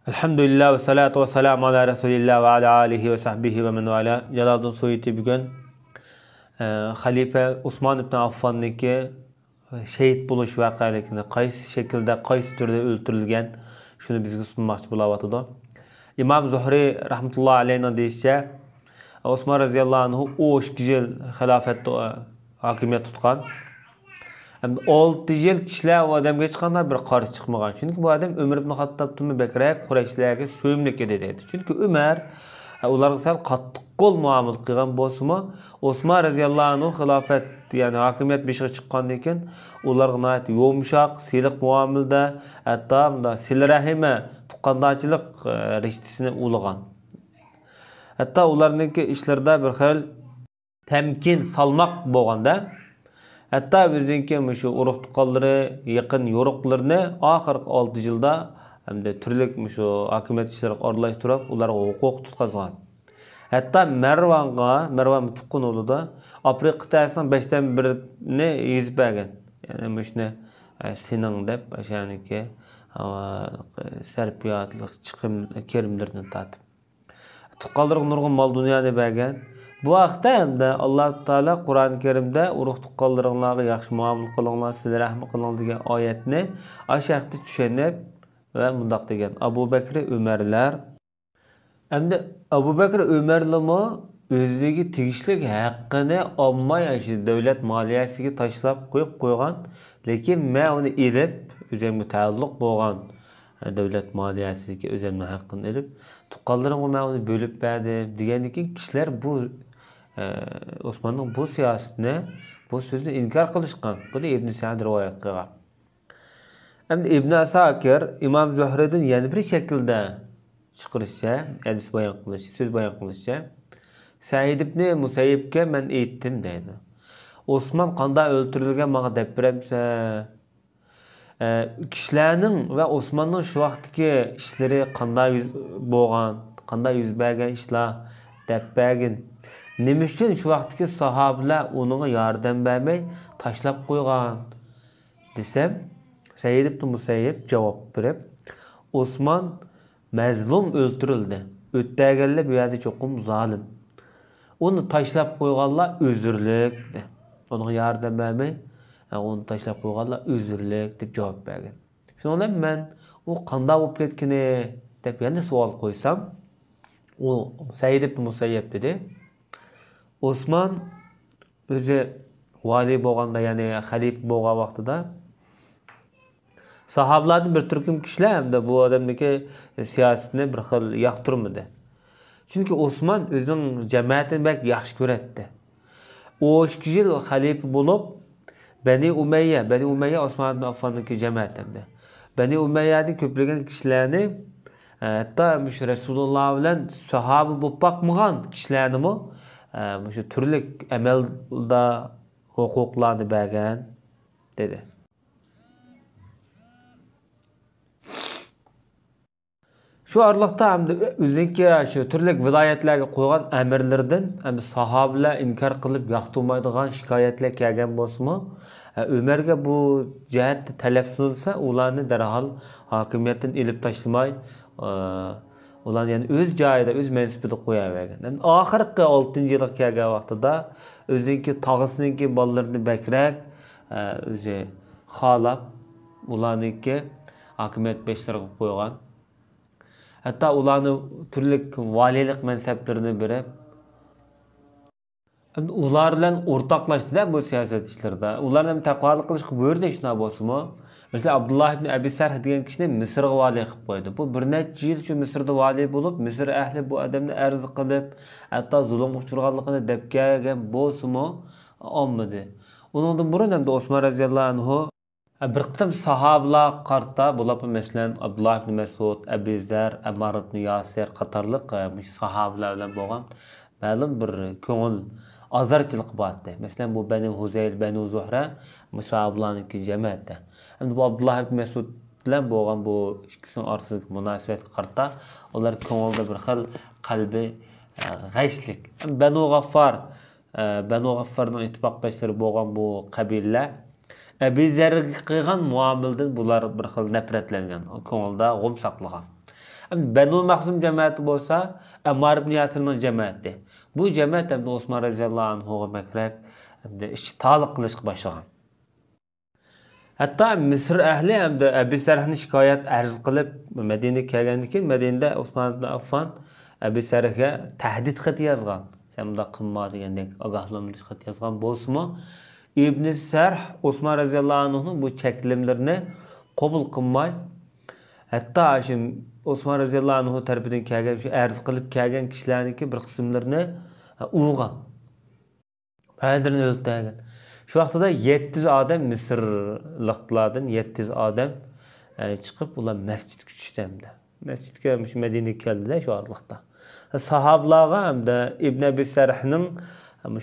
Alhamdulillah ve salatu ve selamu ala Resulillah ve ala alihi ve sahbihi ve men vala. Jalaluddin Suyuti bugün Halife Osman ibn Affan'niki şehit buluş vakalikini qaysi şekilde, qaysi türde öldürülgen şunu bizge sunmakçı bulawatydy. İmam Zuhri rahmetullahi aleyhine deyişçe Osman raziyallahu anhu 3 yıl hilafet hakimiyet tutkan. 6 yıl kişiler o adamga çıkanda bir qarşı çıkmagan. Çünkü bu adam Ömer ibn Hattab'tın bekrek Qurayşlarga söymlük ededi. Çünkü Ömer ularga sal qattiq qol muamele qilgan bolsa-mı, Osman raziyallahu anhu hilafet yani hakimiyet beşiğe çıkkandan ekan ularga nayet yumşaq, siliq muamelede, hatta bunda silrahime, tuqqandachilik rishtisini ulagan. Hatta ularningki ishlarda bir xil temkin salmaq bo'lganda hatta bizninki şu uruq tuqqanlari, yaqin yoruqlarini oxirgi 6 yilda hamda turli şu hakimiyet ishlariga aralashtirib, ularga huquq tutqazgan. Hatta Marwan tuqqan o'lida Afrika qit'asining 5dan 1ni yezib bergan. Yani shuni sening deb o'shaniki sarfiyatlik chiqim kerimlardan tatib. Tuqqanlarga nurg'un mol dunyoda bergan. Bu vaqtda hamda Alloh taolo Qur'oni Karimda uruq tuqqanlaringlarga yaxshi muomala qilinglar, sizlar rahmat qiling degan oyatni ashaqda tushunib va mundaq degan. Abu Bakr Umarlar hamda Abu Bakr Umarlarmi o'ziga tegishli haqqini omma yaşı davlat moliyasiga tashlab qo'yib qo'ygan, lekin men uni elib o'zimga taalluq bo'lgan davlat moliyasiga o'zimning haqqini elib tuqqanlarimga men uni bo'lib berdim degandan keyin kishilar bu Osman'ın bu siyasetine, bu sözünü inkar kılışkan. Bu da İbn Sa'd rivayet kılgan. Hem İbn Asakir İmam Zuhri'den yani bir şekilde çıkırışça, hadis bayan kılışça, söz bayan kılışça Sa'id ibn Musayyib'ke men eğittim deydi. Osman qanda öldürülgen bana dep beremse kişilerinin ve Osman'ın şu vaxtki işleri qanda yüz bolgan, qanda yüz bergen işler dep bergin. Nima uchun shu vaqtdagi sahobalar unga yordam bermay tashlab qo'ygan desam, Sayyid ibn Musayyib javob berib, Osman mazlum o'ldirildi. O'tdaganlar bu yerda cho'qim zolim. Uni tashlab qo'yganlar uzrlik dedi. Unga yordam bermay, uni tashlab qo'yganlar uzrlik deb javob bergan. Shundan men u qanday bo'lib ketgani deb yana savol qo'ysam, u Sayyid ibn Musayyib dedi. Osman o'zi vali bo'lganda, ya'ni xalif bo'lgan vaqtida sahobalarning bir turkum kishilar hamda bu odamniki siyosatini bir xil yoqtirmadi. Chunki Osman o'zining jamiyatini bak yaxshi ko'radi. 2 yil xalif bo'lib Bani Umayya Osman ibn Affonniki jamiyatida. Bani Umayya'ning ko'plagan kishilarni hatto Rasululloh bilan sahoba bo'lib boqmagan kishilarni şu türlü emelde hukuklarını bergen dedi. Şu aralıkta hem de özünki şu türlü vilayetlerge koygan emirlerden hem de sahabeler inkar kılıp yaktırmaydıgan şikayetler kelgen bolsa-mı Ömer'ge bu cihette talep sunulsa ularını derhal hakimiyetin elip taşlamay ulan yani öz joyida öz mensibida qo'yavergan. Yani oxirgi 6 yilga kelgan vaqtida o'zinki tog'isiniki bolalarini bakrak o'zi xolab ularniki hakimiyet beşlarga qo'ygan. Hatta ularni turli valilik mansablarini berib ular bilan o'rtoqlashdi bu siyosat ishlarida. Ularni ham taqvolik qilishga buyurdi shuna bo'lsa-mu? Mesela Abdullah ibn Abi Sarh degan kishini Misrga vali qilib qo'ydi. Bu bir necha yil shu Misrda vali bo'lib, Misr ahli bu odamni arz qilib, hatto zulm uchirganligini deb kelgan bo'lsa-mu, olmadi. Uningdan burun ham Osman raziyallohu anhu bir qitim sahobalar qarta bo'lib, masalan Abdullah ibn Mas'ud, Abi Zar, Ammar ibn Yasir qatorliq sahobalar bilan bo'lgan ma'lum bir ko'ngil azarchilik botdi. Masalan bu Bani Huzayl, Bani Zuhra musahabalarniki jamiyatda. Hem bu Abdullah ibn Mas'ud bilan bo'lgan bu ikkisining orasidagi munosabatga qarta ular ko'ngilda bir xil qalbi g'ashlik. Banu G'affarning ittifoqdoshlari bo'lgan bu qabilalar Abi Zarga qilgan muomaladan bular bir xil nafratlangan, ko'ngilda g'um saqlagan. Banu Mahzum cemaati bo'lsa, Ammar ibn Yasirning cemaati. Bu cemaat ham Osmon roziyallohu anhuga makrak ishtiholiq qilishga boshlagan. Hatto Misr ahli hamda Abu Sarhni shikoyat arz qilib Madinaga kelgandan keyin Madinada Usmon ibn Affon Abu Sarhga tahdid xati yozgan. Sen bunda qilma degandek ogohlantirish xati yozgan bo'lsa-mu, Ibn Sarh Osmon roziyallohu anhuning bu cheklimlarini qabul qilmay, hatto shu Osmon roziyallohu anhu tarafidan kelgan shu arz qilib kelgan kishilarniki bir qismlarini urgan. Ba'zilarini o'ldirgan. Şu vaqtida 700 odam Misrliklardan 700 odam chiqib ular masjidga tushdi. Masjidga Madinaga keldilar shu orliqda. Sahabalarga hamda Ibn Abi Sarhning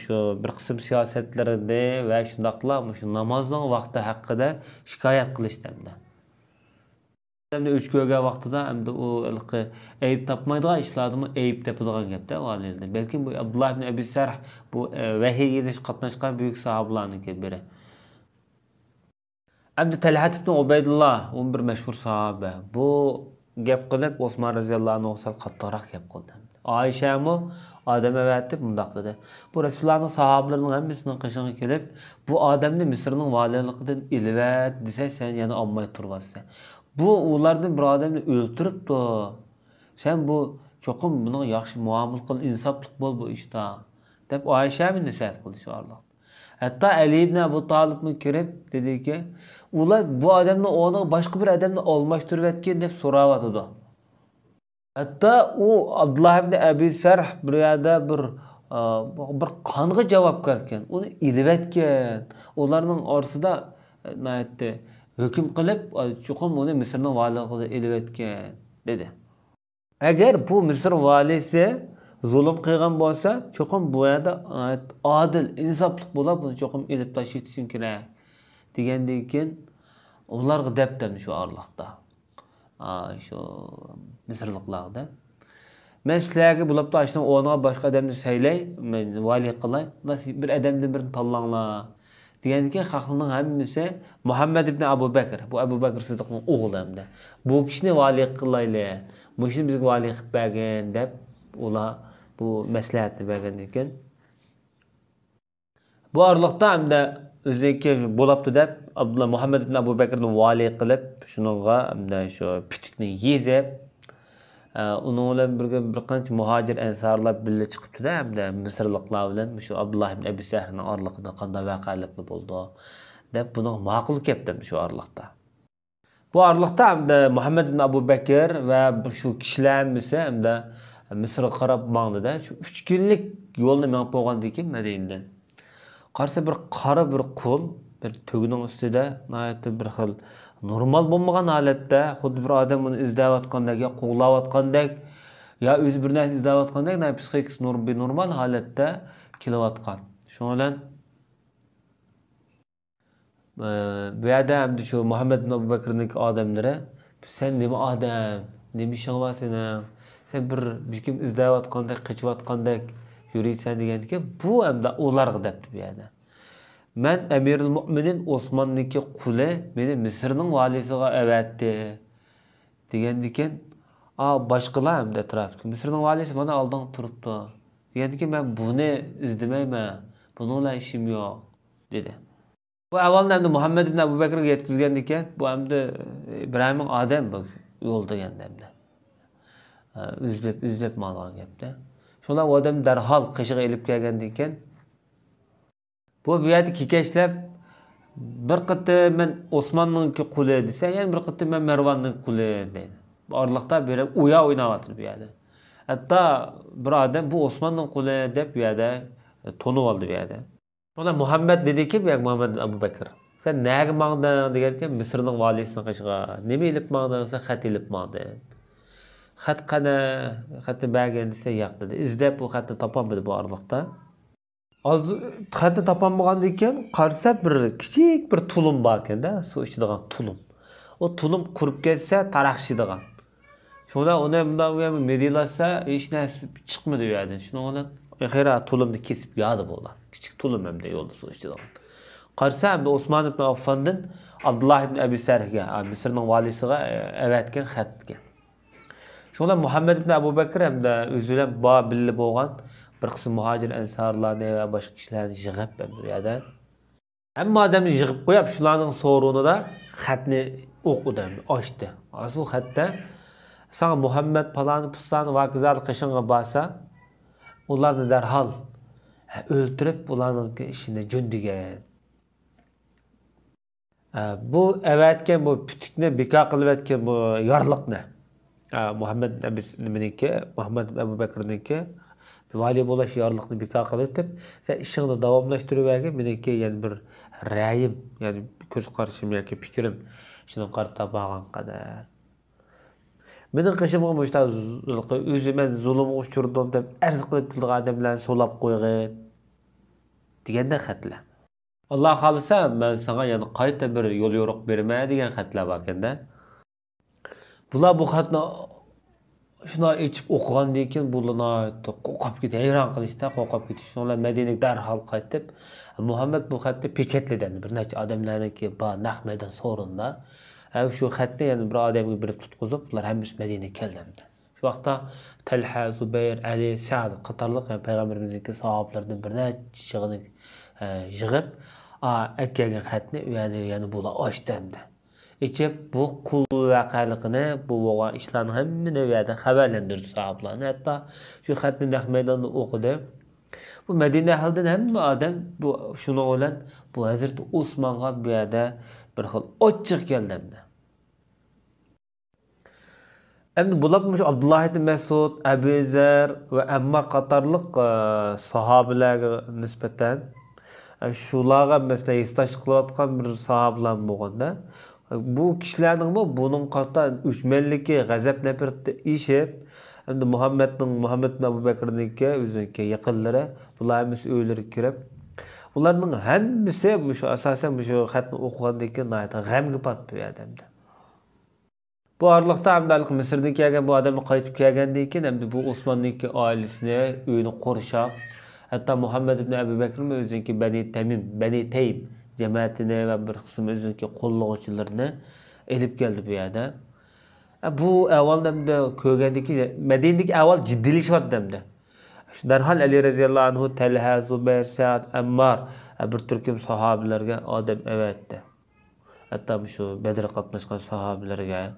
shu bir qism siyosatlarini va shundaqla shu namozning vaqti haqida shikoyat qilishdi. Hamda uch ko'rgan vaqtida hamda u ayb topmaydigan ishlarni ayb topadigan gapda valiydi. Balki bu Abdullah ibn Abi Sarh bu vahiy yezish qatnashgan büyük sahabalarning biri. Hamda Talhat ibn Ubaydullah bir mashhur sahaba. Bu gap qilib Osmon roziyallohu anhu sal qattiqroq gap qildi. Ayşe mu odam avatib mundaq dedi. Bu Rasulullohning sahabalarining hammasining qishig'i kelib, bu odamni Misrning valiligidan ilvat desa sen yana olmay turibsan. Bu ulardan bir odamni o'ltiribdi. Sen bu cho'qim buni yaxshi muomala qil, insofli bo'l bu ishda deb Oyshani nasihat qilishdi. Hatto Ali ibn Abu Talibni kirib dediki, ular bu odamni o'rniga boshqa bir odamni almashtirib etgan deb so'rayotdi. Hatto u Abdullah ibn Abi Sarh bir yerda bir qonga javobgar ekan. Uni ilib etgan. Ularning orasida naytdi hüküm qilib, cho'qim uni Misrning valiligiga elib etgan dedi. Agar bu Misr valisi zulm qilgan bo'lsa, cho'qim bu yerda adil, insofli bo'lib, buni cho'qim elib tashlashing kerak degandan keyin ularga debdim shu orliqda. Shu Misrliklarda. Men sizlarga bo'lib tashlashdan o'rniga boshqa odamni saylay, men vali qilay, bir odamni birini tanlanglar. Degenden ki xalqning hammasi Muhammad ibn Abu Bakr. Bu Abu Bakr Siddiqning o'g'li hamda. Bu kishini vali qilayli. Bu kishini bizga vali qilib bergan deb ular bu maslahatni bergan ekan. Bu orliqda hamda o'ziniki bo'libdi deb Abdullah Muhammad ibn Abu Bakrni vali qilib, shuningga hamda shu putukni yezib, onun bilan birga bir qancha muhojir ansarlar birga chiqibdi-da, hamda Misrliklar bilan shu Abdullah ibn Abi Sarhning orliqida qanday voqealiklar bo'ldi deb buni ma'qul keldi shu orliqda. Bu orliqda hamda Muhammad ibn Abu Bakr va shu kishilarimiz hamda Misrga qarab mangdi-da, shu 3 kunlik yo'lni men qo'ygandan keyin Madinadan. Qarsa bir qora bir qul bir to'gining ustida nayatda bir xil normal bo'lmagan holatda xuddi bir odam uni izlayotgandek, ya qo'g'layotgandek, ya o'zi bir narsa izlayotgandek, psixikasi normal holatda kelayotgan. Shuning bilan bu yerda ham shu Muhammad ibn Abu Bakrning odamlari sen nima odam, nima ishing bor sening? Sen bir kim izlayotgandek, qechayotgandek yuriysan deganki, bu hamda ularga debdi bu yerda. Men Emirul Mu'minin Osmonniki quli meni Misrning valisiga avatdi degandikin, boshqalar hamda atrofda Misrning valisi mana oldin turibdi. Degandikin men buni izlamayman. Buningla ishim yo'q dedi. Bu avvalda hamda Muhammad ibn Abu Bakrga yetkazgandan keyin bu hamda Ibrohimning odam bu yo'l deganda hamda. Üzlep ma'lum gapda. Şolar o adam darhol qishig'i elib kelgandan keyin bu yerda kekashlab bir qatim men Osmonningki quli desa, yana bir qatim men Marvonning quli deydi. Bu orliqda berib o'ya o'ynayotdi bu yerda. Hatto bir odam bu Osmonning quli deb bu yerda tonib oldi bu yerda. Ona Muhammad dediki, bu Muhammad Abu Bakr. Sen nega mangding deganki, Misrning valisining qishig'i. Nima elib mangding desa, xat elib mangdim. Xat qana, xatni bergan desa yo'q dedi. Izlab bu xatni topolmadi bu orliqda. Xatni topolmagandan keyin qarsa bir kichik bir tulum bor ekanda, suv ichadigan tulum. O tulum qurib ketsa taraqshiydigan. Shunda uni bunday medilasa hech narsa chiqmadi u yerdan. Shuni bilan xira tulumni kesib yadi bo'lar. Kichik tulum hamda yo'lda suv ichadigan. Qarsa hamda Osmon ibn Affondan Abdullah ibn Abi Sarhga, Misrning valisiga avatgan xatga. Şoňla Muhammed ibn Abu Bakr hem de özüle ba billi bolgan bir kısım muhacir ensarlarny we başga kişilerni yığıp bu ýerde. Hem adamny yığıp goýap şulanyň soruny da hatny okudy, açdy. Asul hatda sana Muhammed palany pustany wagzal qışyňa basa, ularny derhal öldürüp ulanyň işine jöndigen. Bu evetken bu pütükne beka kılıp etken bu yarlıkne. Muhammed Abu Bakr'ninki vali bolaş yarlıkni beka kılıp etip sen işini davamlaştırıp vergen meniki yani bir rayim yani göz karşım yoki pikirim şunu qarta bağan kadar. Menin qışımga muşta özüme zulüm uçurdum dep arz qılıp bildiğ adamlarni solap qoygan degende xatlar. Allah xalisa men sana yani qayta bir yol yoruq berme degan xatlar bor ekanda. Bular bu xatni şuna içip okugandan keyin bulana qo'qab ketdi, hayron qilishda qo'qab ketdi. Şoňlar Madinaga darhal qaytib Muhammed bu xatni pechetledi. Bir necha odamlarniki bor Nahmadan sorunda. Şu xatni yani bir odamga berib tutqizib, ular hammasi Madinaga keldi. Şu vaqtda Talha, Zubayr, Ali, Sa'd qatorliq payg'ambarimizniki sahobalardan bir nechigini yig'ib, akkagan xatni yani bular ochdi. İçip bu kul vaqaligini, bu bo'lgan ishlarni hammani bu yerda xabarlantirdi sahobalarni. Hatto shu xatni naq maydonda o'qidi. Bu Madina ahlidan hamma odam bu shuni bilan bu Hazrat Usmonga bu yerda bir xil ochiq keldi. Endi bular Abdullah ibn Mas'ud, Abu Zar va Ammar qatorliq sahobalarga nisbatan shularga mesela istash qilayotgan bir sahobalar bo'lganda bu kişilerning bunun qatar üçmenliki gazap nefretde işip endi Muhammed ibn Abu Bakr'ninki özünki yaqinlari bular hammasi öýleri kirip bularning hammasi şu asasen şu xatni okugandan keyin g'amga patdı bu adamda. Bu arlıqda hamdalik Misrdan kelgan bu adam qaytib kelgandan keyin endi bu Osmonniki ailesini öýünü qorşap hatta Muhammed ibn Abu Bakr özünki Bani Taym cemaatine ve bir kısım özünki qo'llovchilarini elip geldi bu yerda. Bu avval demde kögendeki Madinadagi avval jiddiylik demde. Şu derhal Ali radhiyallahu anhu Talha, Zubayr, Sa'd, Ammar bir türküm sahabelerge adam evetdi. Hatta şu Bedr qatnaşgan sahabelerge.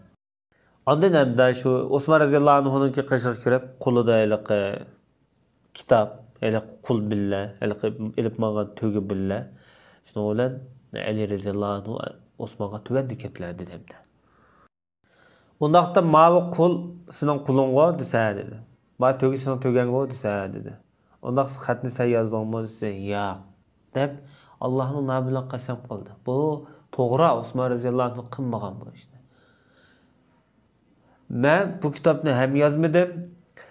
Ondan hem şu Osman radhiyallahu anhu'nunki qışık kirip qulida kitap, qul billah, elip magan tögü billah. Şunu olan Ali radhiyallahu anhu Osman'a tüvendi ketlerdi demde. Ondaqda mavi kul senin kulunğa dese dedi. Ma tögü senin tögenğa dese dedi. Ondaq xatni sen yazdığımı dese ya dep Allah'ın namı bilan qasam qildi. Bu to'g'ri Osman radhiyallahu anhu qilmagan bu işte. Men bu kitapni hem yazmadım,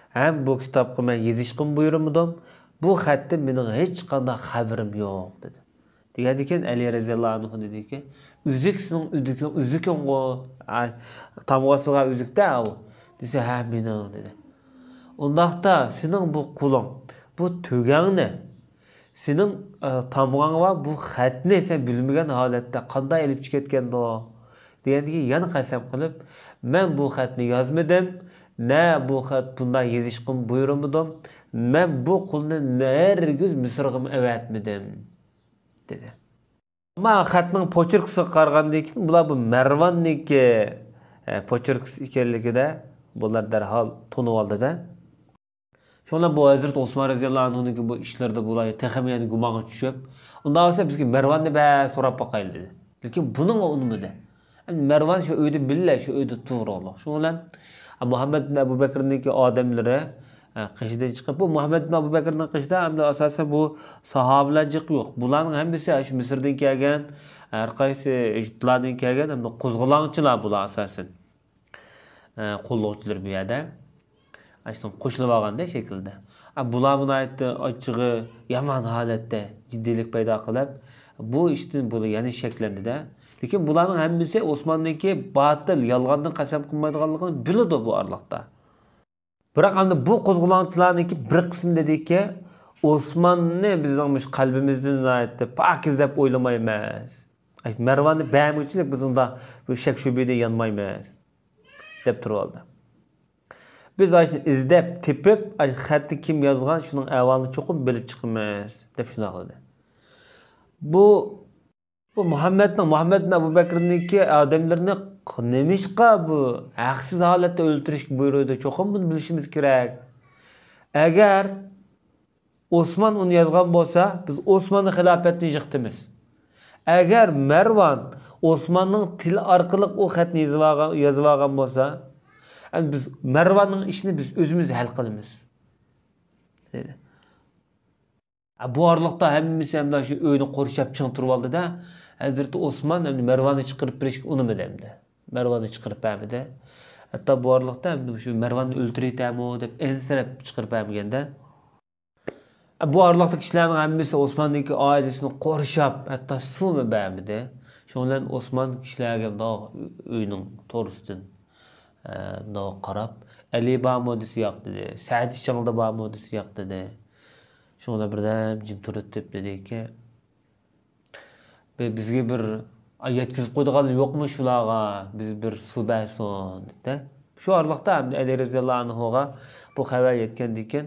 hem bu kitapga men yezishqim buyurmadim. Bu xatda mening hech qanday xabarim yo'q dedi. Degadiken Ali radhiyallahu anhu dedi ki, üzüksün o, tamgasıga üzükde o. Dese ha mening dedi. Ondaqda senin bu kulun, bu tögäňni, senin tamgaň var bu xatni sen bilmegen halatda qanday elip ketgende o. Degandiki yana qasam qilib, men bu xatni yazmadım. Ne bu xat bundan yezishqim buyurmadım. Men bu qulni nergiz Misrga evetmedim dedi. Ama xatning pochirkisi qaragandaki bular bu Marvanniki pochirkisi ekanligida bular darhol tunib oldi-da. Şoňla bu Hazrat Osman radhiyallahu anhu'nunki bu işlerde bular texamiyani gumanga tushib, unda bolsa bizga Marvanni ba so'rab baqayli dedi. Lekin buning unumida. Marvan şu öýde billa, şu öýde turýarlar. Şoň bilen Muhammed ibn Abu Bakr'ninki adamlary qışdan çıkıp bu Muhammed ibn Abu Bakr'ning qışda hamda asasen bu sahabeler jyk ýok. Bularning hemmesi şu Misrdan kelgen, her qaysi ejtlardan kelgen hamda qo'zg'olonchilar bular asasen. Qo'llovchilar bu yerda. Aştan qo'shilib olganda şekilde. Bular buni aytdi, açığı yaman holatda jiddilik paydo qilib, bu iştin bu yani şeklendi-de. Lekin bularning hemmesi Osmonniki batil, yalgandan qasam qilmaydiganligini biladi bu arlıqda. Biroq endi bu qo'zg'olonchilarniki bir qismi dediki, Osmonni bizning qalbimizdan aytdi, pokiz deb o'ylamaymiz. Marvanni bämgüçilik bizning bu shak shubida yanmaymiz deb turoldi. Biz ayşını izlep, tepip, ay xatni kim yazgan, şunun ahvalini çoxum bilip çıkımız, dep şunaq dedi. Bu Muhammed'in Abu Bakır'nınki adamlarını nemişqa bu haqsız halatda öldürüş buyruğu çoxum bunu bilişimiz kerak. Eğer Osman onu yazgan bolsa, biz Osman'ın xilafetini yıktımız. Eğer Mervan Osman'ın til arqılıq o xatni yazıp algan bolsa, yani biz Mervan'ın işini biz özümüz hal qılımız. Dedi. Bu arlıqda hemmisi hem de şu öyünü qorşap çıqın turib aldı da, Hazreti Osman hem de Mervan'ı çıqırıp birişik onu mu demdi? Mervan'ı çıqırıp hem hatta bu arlıqda hem de şu Mervan'ı öldüreydi hem o dep ensirep çıqırıp hem gende. Bu arlıqda kişilerin hemmisi Osman'daki ailesini qorşap, hatta su mu bämidi? Şonlan Osman kişilerge da öyünün torustin da qarap, Ali Bamodisi yaq dedi, Sa'd Şanılda Bamodisi yaq dedi. Şonda birden jim turib dedi ki, bizge bir yetkizip qo'ydigan yo'qmi shularga, biz bir suv bersin dedi. Şu arlıqda hem Ali radhiyallohu anhuga bu xabar yetgan ekan,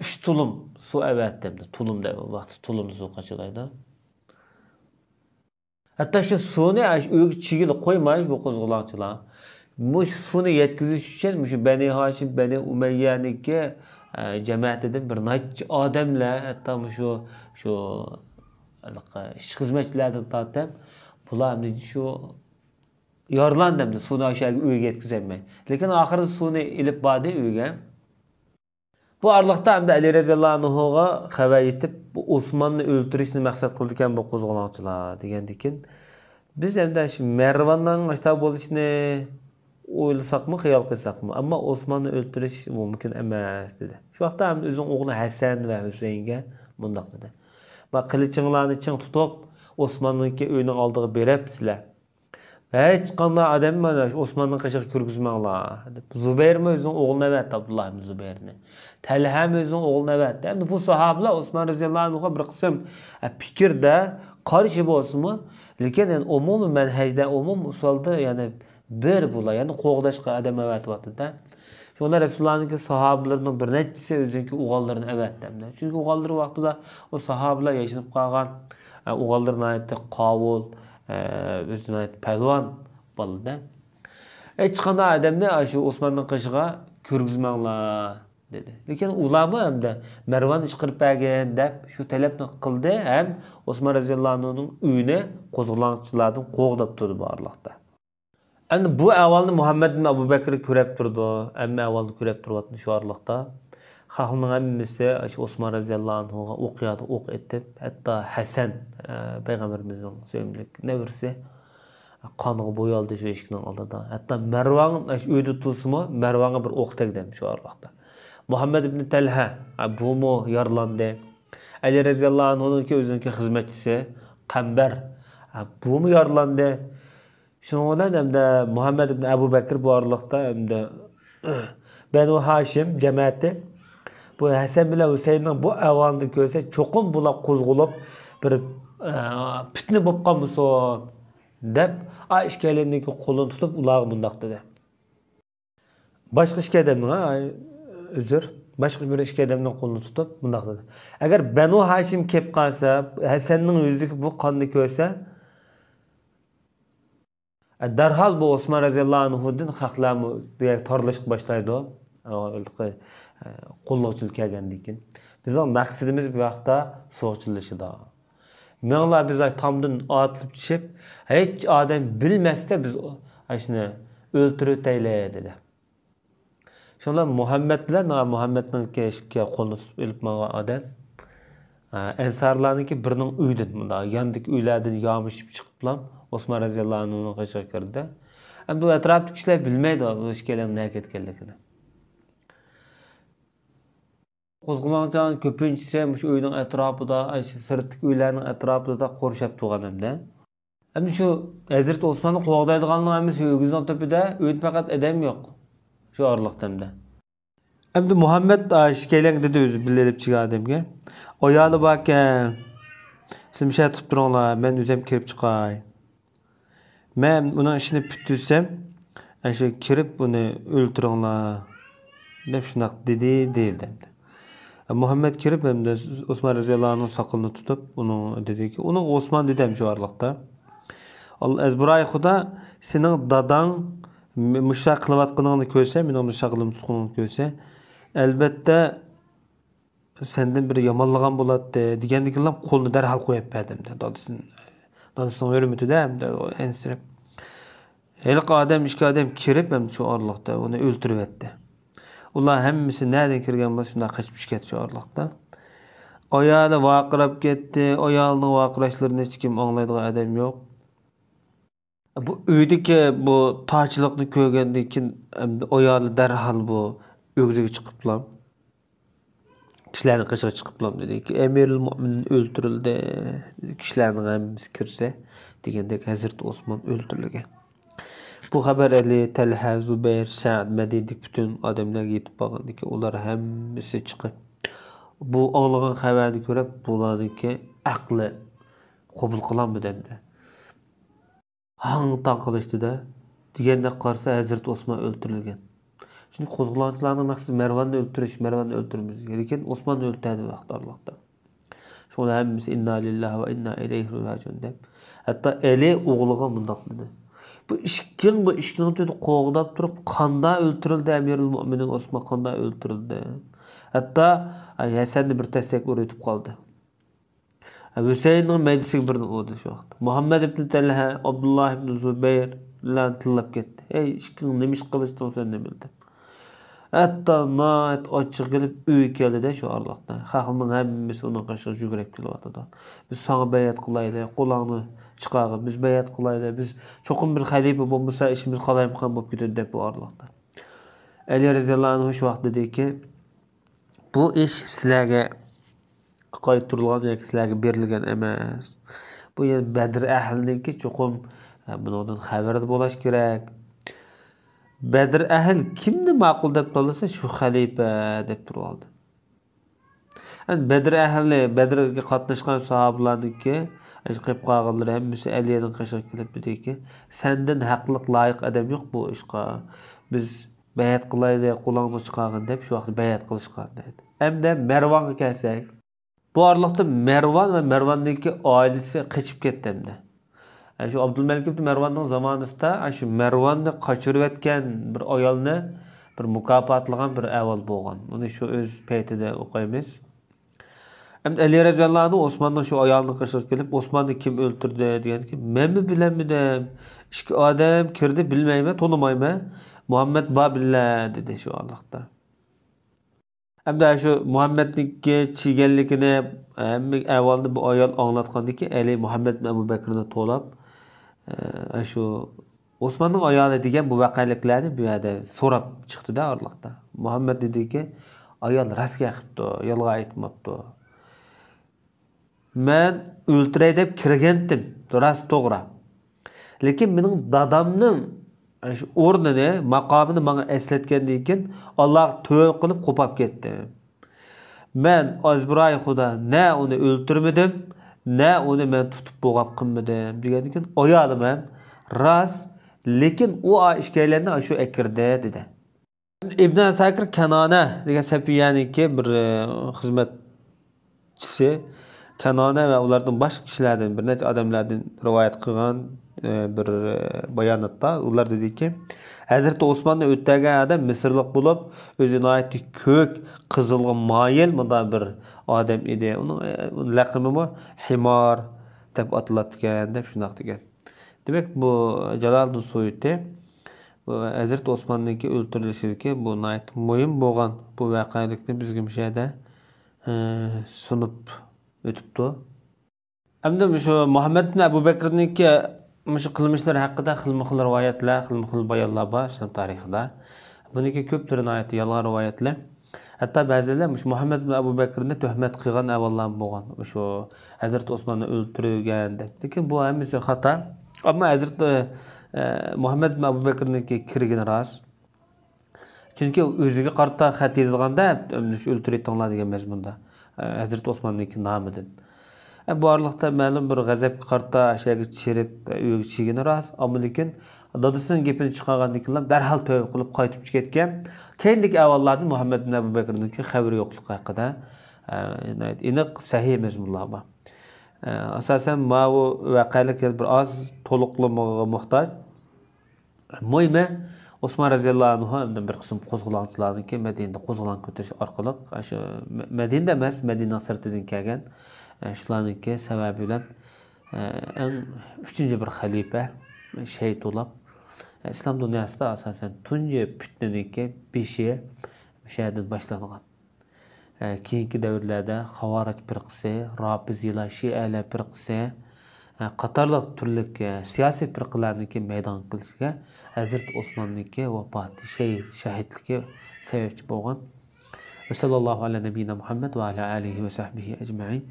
3 tulum su evet demdi. Tulum deb vaqt tulum su qaçılaydı. Hatta şu suni öykü çigili qo'ymay bu qo'zg'olonchilar. Bu suni yetkizish uchun şu Bani Hashim, Bani Umayyaniki cemaatidan bir necha odamlar, hatta şu ish xizmatchilardan tortib, bular şu yorlan demdi suni aşağı uyga yetkizemay. Lekin oxirida suni ilib bordi uyga. Bu arlıqda hem de Ali radhiyallohu anhuga xabar yetib, bu Osman'ni öldürüşni maqsad qildigan bu qo'zg'olonchilar degandikin, biz hem de şu Mervan'dan aşağı bo'lishini o'ylasaqmi, xayol qilsaqmi, ammo Osman'ni öldürüş mumkin emas dedi. Şu vaqtda ham o'zining o'g'li Hasan va Husaynga bundaq dedi. Bak qilichinglarni ching tutib, Osman'ningki uyning oldiga berib sizlar. Hech qanday odam mana Osman'ning qishig'i kirgizmanglar deb. Zubayr o'zining o'g'lini avatdi, Abdullah ibn Zubayrni. Talha o'zining o'g'lini avatdi. Endi bu sahobalar Osman roziyallohu anhuga bir qism fikrda qarshi bo'lsinmi, lekin yani umumiy manhajda, umumiy usulda yani bir bular, yani qo'g'dashqa odam avatyapti-da. Şonda Resulullah'ın sahabelerinin bir neçesi özünki uğallarını avatdi. Çünkü uğalları vaqtida o sahabeler yaşanıp qalgan uğallarına aytdi qavul, özüne aytdi palvan boldi. Hech qanday odamni shu Osmanning qishig'iga kirgizmanglar dedi. Lekin ulama hamda Marvan chiqirib bergan deb shu talabni qildi, ham Osman roziyallohu anhuning uyini qo'zg'olonchilardan qo'g'dab turdi bu arliqda. Endi bu avvalni Muhammed ibn Abu Bakr ko'rib turdi, amma avvalni ko'rib turyapti shu arliqda. Xalqning hammasi shu Osman roziyallohu anhuga o'qiyadi, o'q etib, hatto Hasan payg'ambarimizning sevimlik nevrisi qoniga bo'yaldi shu eshikning oldida. Hatto Marvan shu uyda tursimi, Marvanga bir o'q tegdi shu arliqda. Muhammed ibn Talha bu mu yarlandi. Ali roziyallohu anhuning o'zining xizmatchisi Qambar bu mu yarlandi. Şundan hem de Muhammed ibn Abu Bakr bu arlıqda hem de Banu Hashim cemaati bu Hasan bilan Husaynning bu avvalni ko'rsa cho'qim bular qo'zg'olib bir fitna bo'lib qolmasin deb ishkalarniki qo'lini tutib ularga bundoq dedi. Boshqa ishki odamning uzr, boshqa bir ishki odamning qo'lini tutib bundoq dedi. Agar Banu Hashim kelib qolsa, Hasanning o'zidagi bu qonni ko'rsa, darhal bu Osman roziyallohu anhudan xalqlarni torlashga boshlaydi. Qo'llovchilik kelgandan keyin. Bizning maqsadimiz bu vaqtda so'g'chilashida. Menlar biz tomdan otilib tushib, hech odam bilmasda biz shuni o'ltirib taylaydi dedi. Shunlar Muhammedning keshga qo'lni tutib olib magan odam Ensarlarningki birining uyidan bunda yandik uylardan yomishib chiqiblar Osman roziyallohu anhuning qishig'iga kirdi. Endi bu atrofdagi kishilar bilmaydi bu ishkalarning nega ketganligini. Qo'zg'olonchilarning ko'pinchisi shu uyning atrofida, sirtdagi uylarning atrofida qo'rshab turganimda. Endi shu Hazrat Osmonni qo'g'daydiganlar emas, o'g'izning topida uyda faqat odam yo'q. Shu orliqdamda. Endi Muhammed ishkalang dedi o'zi bilib chiqqan odamga. Oyali borkan. Sizlar shay tutib turinglar, men o'zim kirib chiqay. Men uning ishini bitirsam, shu kirib buni o'ltiringlar deb shunaq dedi deyildi. Muhammed kirib hem de Osman radhiyallahu anh'ın sakalını tutup onu dedi ki, onun Osman dedem şu arlıqda. Ezburay Xuda senin dadan müşak kılıvatqınını görse, mening müşak kılım tutqununu görse, elbette senden bir yamanlagan bo'latdi degandikilar qo'lni darhol qo'yib berdim de. Dadasının hürmeti de hem de ensirib. Helik adam, işki adam kirib hem şu arlıqda onu öldürüp etti. Ular hemmisi nereden kirgen bo'lsa shunday qochib ketdi şu arlıqda. Ayağı vaqirab ketdi. Ayağının vaqirashlarini hech kim anglaydigan adam yo'q. Bu uydagi bu to'chilikni ko'rgandan keyin ayağı darhol bu o'g'ziga chiqiblar. Kişilerin qishig'i chiqiblar dedi ki, Emirul Mu'minin o'ldirildi. Kişilerin hammasi kirsa degandek Hazrat Osman o'ldirilgan. Bu haber Ali, Talha, Zubayr, Sa'd, Medine'deki bütün adamlar yetip bakındı ki ular hemmisi çıkıp bu ağlayan haberini görüp bularınki aklı kabul kılan mı demdi. Hangi tan kılıçtı da degende karşı Hazreti Osman öldürülgen. Şimdi kozgulançılarının maksadı Mervan'ı öldürüş, Mervan'ı öldürmemiz gereken Osman'ı öldürdü vakti Allah'ta. Sonra hemmisi inna lillahi ve inna ileyhi raciun deyip hatta eli oğluğa mındak dedi. Bu işkin dedi qoğdap durup qanda öldürüldü Emirul Mu'minin Osman qanda öldürüldü. Hatta Hasan'ı bir testek öğretip kaldı. Hüseyin'in meclisi birini oldu şu vaxt. Muhammed ibn Talha, Abdullah ibn Zubayr lan tillap ketdi. Ey işkin nemiş qilishsan sen ne bildin? Hatta nayet açıq gelip öy keldi de şu arlıqda. Xalqның hemmisi onun qaşığı жүгіріп kelyaptı. Biz sana bayat qılaylı, qolağını çıqağı, biz bayat qılaylı, biz çoxum bir xalife bolmasa işimiz qalayımqan bolup ketedi dep bu arlıqda. Ali radhiyallahu anh şu vaxt dedi ki, bu iş sizlarga qaytırılgan yoki sizlarga berilgan emas. Bu Bedir ahliniki çoxum bundan xabarda bo'lash kerak. Bedir ahl kimni ma'qul deb tanlasa shu xalifa deb turib oldi. Yani Bedir ahli, Bedirga qatnashgan sahobalarniki, qilib qolganlar hammasi Alining qashig'iga kelib dediki, sendan haqliq loyiq adam yo'q bu ishga. Biz bayat qilaylik, qo'lingni chiqargin deb shu vaqt bayat qilishgan dedi. Hamda Marvonga kelsak, bu arliqda Marvon va Marvonniki oilasi qochib ketdi hamda. Şu Abdülmelik ibn Marvan'ın zamanında şu Marvan'ı kaçırıp etken bir ayolni bir mukopotlagan bir avval bo'lgan. Bunu şu öz paytida o'qiymiz. Hem Ali radhiyallahu anh Osman'dan şu ayolni qishib kelib, Osman'ı kim öldürdü degan ki, men mi bilenmidim? İki adam kirdi bilmayman, tonimayman. Muhammed babilla dedi şu Allah'ta. Hem de şu Muhammed'ninki çigenlikini hem avvalda bu ayol anlatgandı ki, Ali Muhammed ve Ebu Bekir'ni to'lab şu Osman'ın ayağı degan bu vaqaliklarni bu yerda so'rab chiqdi-da arliqda. Muhammed dedi ki, ayol rost gapiribdi, yolg'on aytmabdi. Men o'ltiray deb kirgandim, rost to'g'ri. Lekin mening dadamning shu o'rnini, maqomini menga eslatgandan keyin Alloh tövbe qilib qo'pab ketdi. Men Azburay Xudo ne onu o'ltirmadim, ne onu men tutib bo'g'ab qilmadim degandan keyin oyolim ham rost, lekin u ishkaylarni shu akirdi dedi. Ibn Asakir Kanona degan Safiyaniki bir xizmatchisi Kanona va ulardan boshqa kishilardan bir necha odamlardan rivoyat qilgan bir bayonotda ular dediki, Hazreti Osman'ni o'tgan adam Misrlik bo'lib, o'zini aytdi ko'k, qizilga moyil bunday bir odam edi. Uning laqabi bu Himar deb atiladigan deb shunaq degan. Demak bu Jaloliddin Suyuti bu Hazreti Osman'ningki o'ltirilishidagi bu nayt muhim bo'lgan bu voqealikni bizga bu yerda sunib o'tibdi. Hamda shu Muhammad ibn Abu Bakr'ningki shu qilmishlari haqida xilma-xil rivoyatlar, xilma-xil bayonlar bor islom tarixida. Buniki ko'plarning aytdi yolg'on rivoyatlar. Hatto ba'zilar Muhammad ibn Abu Bakrni tuhmat qilgan avvallar bo'lgan. Shu Hazrat Osmonni o'ltirgan deb. Lekin bu hammasi xato. Ammo Hazrat Muhammad ibn Abu Bakrniki kirgani rost. Chunki o'ziga qarata xat yozilganda o'ltirayotganlar degan mazmunda Hazrat Osmonniki nomidan. Bu arlıqda ma'lum bir g'azabga qarta shaga chirib o'g'chigini rost, ammo lekin Dadısının gepini chiqargandan keyin darhol tövbe qilib qaytib ketgan. Keyindagi avvallarning Muhammad ibn Abu Bakr'ningki xabari yo'qligi haqida aniq sahih mazmunlar bor. Asosan bu voqelik bir oz to'liqlamaga muhtoj. Muhimi Osman raziyallohu anhu bir qism qo'zg'olonchilarniki Madinada qo'zg'olon ko'tarish orqali shu Madinada emas, Madina sirtidan kelgan shularniki sababi bilan eng 3-chi bir xalifa shahid bo'lib, islom dunyosida asosan tunji fitnaniki beshi o'shadan boshlangan. Keyingi davrlarda Xavarij firqasi, Rafiziylar, Shialar firqasi qatorliq turli siyosiy firqalarniki maydon qilishiga Hazrat Osmonniki vafoti, shahidligi sababchi bo'lgan. Va sallallohu ala nabiyina Muhammad va ala alihi va sahbihi ajma'in.